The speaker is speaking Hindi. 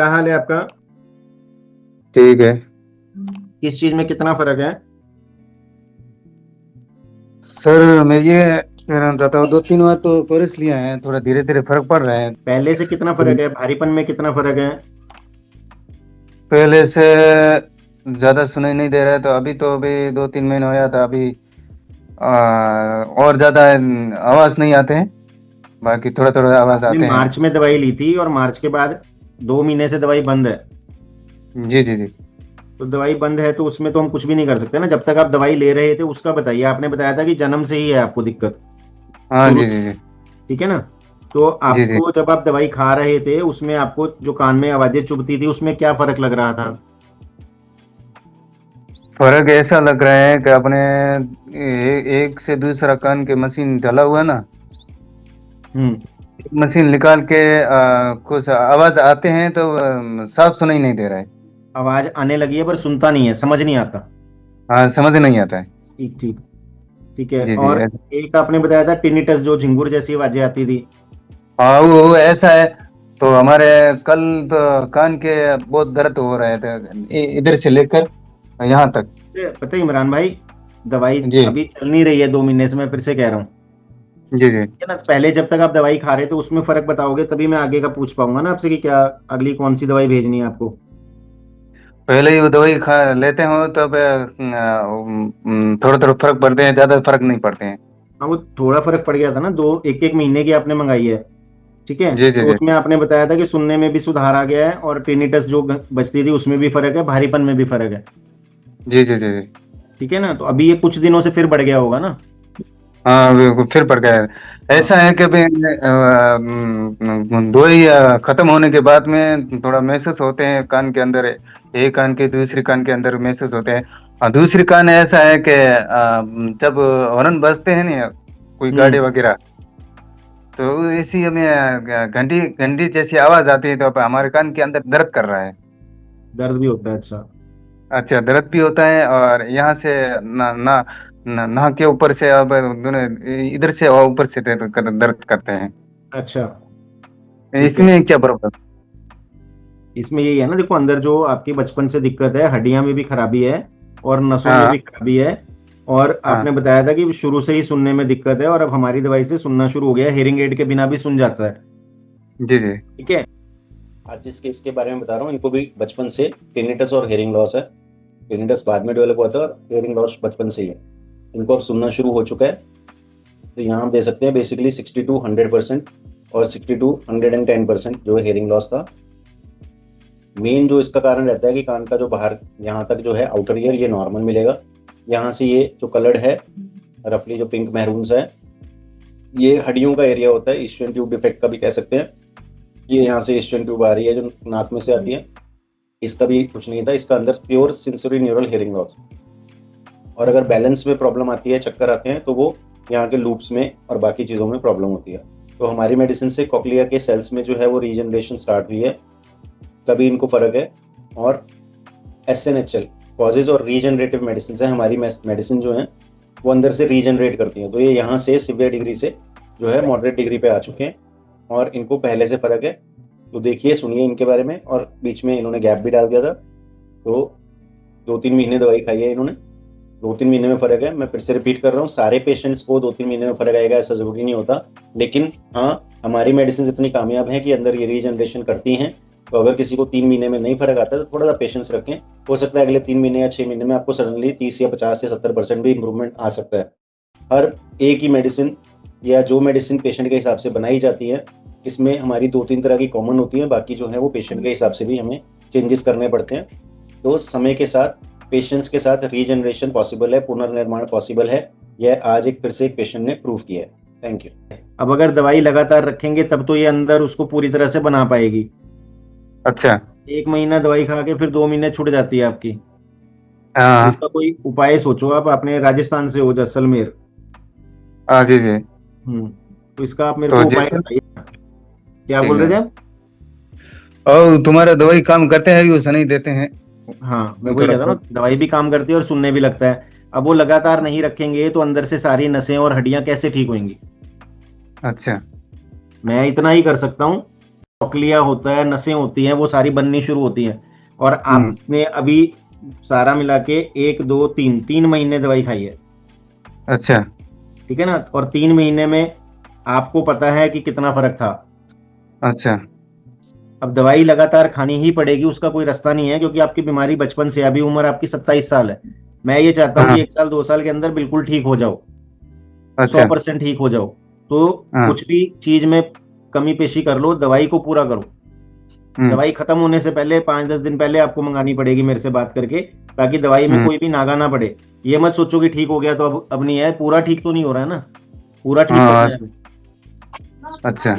क्या हाल है आपका? ठीक है। किस चीज में कितना फर्क है? सर मैं ये कहना चाहता हूँ, 2-3 बार तो कोर्स लिया है, थोड़ा धीरे धीरे फर्क पड़ रहा है। पहले से कितना फर्क है? भारीपन में कितना फर्क है? पहले से ज्यादा सुनाई नहीं दे रहा है, तो अभी 2-3 महीने होया था। अभी और ज्यादा आवाज नहीं आते हैं, बाकी थोड़ा थोड़ा आवाज आपने आते हैं। मार्च में दवाई ली थी और मार्च के बाद 2 महीने से दवाई बंद है। जी जी जी। तो दवाई बंद है तो उसमें तो हम कुछ भी नहीं कर सकते ना। जब तक आप दवाई ले रहे थे उसका बताइए। आपने बताया था कि जन्म से ही है आपको दिक्कत, हाँ शुरू जी से। जी जी। ठीक है ना? तो जी जी। आपको जब आप दवाई खा रहे थे उसमें आपको जो कान में आवाजें चुभती थी उसमें क्या फर्क लग रहा था? फर्क ऐसा लग रहा है कि अपने एक से दूसरा कान के मशीन डाला हुआ है ना, हम्म। मशीन निकाल के कुछ आवाज आते हैं तो साफ सुनाई नहीं दे रहा है। आवाज आने लगी है पर सुनता नहीं है, समझ नहीं आता। हाँ, समझ नहीं आता है। ठीक ठीक। ठीक है। जी जी। और एक आपने बताया था टिनिटस, जो झिंगुर जैसी आवाजें आती थी। हाँ, वो ऐसा है। तो हमारे कल तो कान के बहुत दर्द हो रहे थे, इधर से लेकर यहाँ तक। पता है इमरान भाई, दवाई जी अभी चल नहीं रही है 2 महीने से, मैं फिर से कह रहा हूँ। जी जी। है ना? पहले जब तक आप दवाई खा रहे थे उसमें फर्क बताओगे तभी मैं आगे का पूछ पाऊंगा ना आपसे कि क्या अगली कौन सी दवाई भेजनी है आपको। पहले ही वो दवाई खा लेते हो तब थोड़ा थोड़ा फर्क पड़ते हैं, ज्यादा फर्क नहीं पड़ते हैं। हाँ, वो थोड़ा फर्क पड़ गया था ना। दो एक एक महीने की आपने मंगाई है। ठीक है। जी जी तो जी। उसमें आपने बताया था कि सुनने में भी सुधार आ गया है और टिनिटस जो बचती थी उसमें भी फर्क है, भारीपन में भी फर्क है। जी जी जी जी। ठीक है ना? तो अभी ये कुछ दिनों से फिर बढ़ गया होगा ना? हाँ, वो फिर पड़ गया है। हाँ। ऐसा है कि भी दवाई खत्म होने के बाद में थोड़ा महसूस होते हैं कान के अंदर, एक कान के दूसरी कान के अंदर महसूस होते हैं। और दूसरी कान ऐसा है कि जब हॉर्न बजते हैं ना, कोई गाड़ी हम्म। वगैरह, तो ऐसी हमें घंटी घंटी जैसी आवाज आती है, तो अब हमारे कान के अंदर दर्द कर रहा है। दर्द भी होता है? अच्छा। अच्छा, दर्द भी होता है, और यहाँ से ना ना ना के ऊपर से, अब दोनों इधर से और ऊपर से दर्द करते हैं। अच्छा। ठीक है। इसमें क्या प्रॉब्लम? इसमें यही है ना, देखो अंदर जो आपकी बचपन से दिक्कत है, हड्डियां में भी खराबी है और नसों में हाँ भी खराबी है। और हाँ। आपने बताया था कि शुरू से ही सुनने में दिक्कत है और अब हमारी दवाई से सुनना शुरू हो गया, हेयरिंग एड के बिना भी सुन जाता है। जी जी। ठीक है। आज जिस केस के बारे में बता रहा हूँ इनको भी बचपन से टिनिटस और हेयरिंग लॉस है। टिनिटस बाद में डेवलप हुआ था और हेयरिंग लॉस बचपन से ही है। इनको अब सुनना शुरू हो चुका है। तो यहाँ हम दे सकते हैं बेसिकली 60 to 100% और 60 to 110% जो हेयरिंग लॉस था। मेन जो इसका कारण रहता है कि कान का जो बाहर यहाँ तक जो है आउटर ईयर ये नॉर्मल मिलेगा। यहाँ से ये जो कलर्ड है रफली जो पिंक मैरून सा है, ये हड्डियों का एरिया होता है, ईस्टर्न ट्यूब डिफेक्ट का भी कह सकते हैं। ये यहाँ से ईस्टर्न ट्यूब आ रही है जो नाक में से आती है। इसका भी कुछ नहीं था, इसका अंदर pure sensory neural hearing loss. और अगर बैलेंस में प्रॉब्लम आती है, चक्कर आते हैं, तो वो यहाँ के लूप्स में और बाकी चीज़ों में प्रॉब्लम होती है। तो हमारी मेडिसिन से कॉक्लियर के सेल्स में जो है वो रीजनरेशन स्टार्ट हुई है, तभी इनको फर्क है। और SNHL कॉजेज और रीजनरेटिव मेडिसिन है, हमारी मेडिसिन जो है वो अंदर से रीजनरेट करती हैं। तो ये यहाँ से सिवियर डिग्री से जो है मॉडरेट डिग्री पे आ चुके हैं और इनको पहले से फर्क है। तो देखिए, सुनिए इनके बारे में। और बीच में इन्होंने गैप भी डाल दिया था, तो 2-3 महीने दवाई खाई है इन्होंने, 2-3 महीने में फर्क है। मैं फिर से रिपीट कर रहा हूँ, सारे पेशेंट्स को 2-3 महीने में फर्क आएगा ऐसा जरूरी नहीं होता, लेकिन हाँ, हमारी मेडिसिन इतनी कामयाब है कि अंदर ये रीजनरेशन करती हैं। तो अगर किसी को 3 महीने में नहीं फर्क आता है तो थोड़ा सा पेशेंस रखें। हो सकता है अगले 3 महीने या 6 महीने में आपको सडनली 30 या 50 या 70% भी इंप्रूवमेंट आ सकता है। हर एक ही मेडिसिन या जो मेडिसिन पेशेंट के हिसाब से बनाई जाती है, इसमें हमारी 2-3 तरह की कॉमन होती है, बाकी जो है वो पेशेंट के हिसाब से भी हमें चेंजेस करने पड़ते हैं। तो समय के साथ, पेशेंस के साथ रीजनरेशन पॉसिबल है, पुनर्निर्माण पॉसिबल है। यह आज एक फिर से एक पेशेंट ने प्रूव किया है। Thank you. अब अगर दवाई लगातार रखेंगे तब तो ये अंदर उसको पूरी तरह से बना पाएगी। अच्छा। 1 महीना दवाई खा के फिर 2 महीने छूट जाती है आपकी। तो हाँ इसका कोई उपाय सोचो आप। आपने राजस्थान से हो जैसलमेर। हाँ। जी जी। तो इसका आप मेरे तो को उपाय जैसे बताइए। क्या ठीक बोल रहे है। थे आप? और तुम्हारा दवाई काम करते हैं, भी नहीं देते हैं? हाँ, मैं वही थोड़ा कहता हूँ ना, दवाई भी काम करती है और सुनने भी लगता है। अब वो लगातार नहीं रखेंगे तो अंदर से सारी नसें और हड्डियां कैसे ठीक होंगी? अच्छा। मैं इतना ही कर सकता हूँ। कॉकलिया होता है, नसें होती हैं, वो सारी बननी शुरू होती हैं। और आपने अभी सारा मिला के 1 2 3 महीने दवाई खाई है, अच्छा ठीक है ना? और 3 महीने में आपको पता है कि कितना फर्क था। अच्छा अब दवाई लगातार खानी ही पड़ेगी, उसका कोई रास्ता नहीं है, क्योंकि आपकी बीमारी बचपन से, अभी उम्र आपकी 27 साल है। मैं ये चाहता हूँ हाँ कि 1 साल 2 साल के अंदर बिल्कुल ठीक हो जाओ, अच्छा 100% ठीक हो जाओ। तो हाँ कुछ भी चीज में कमी पेशी कर लो, दवाई को पूरा करो। दवाई खत्म होने से पहले 5-10 दिन पहले आपको मंगानी पड़ेगी मेरे से बात करके, ताकि दवाई में कोई भी नागा ना पड़े। ये मत सोचो कि ठीक हो गया तो अब नहीं है, पूरा ठीक तो नहीं हो रहा है ना, पूरा ठीक हाँ करना है हमें। अच्छा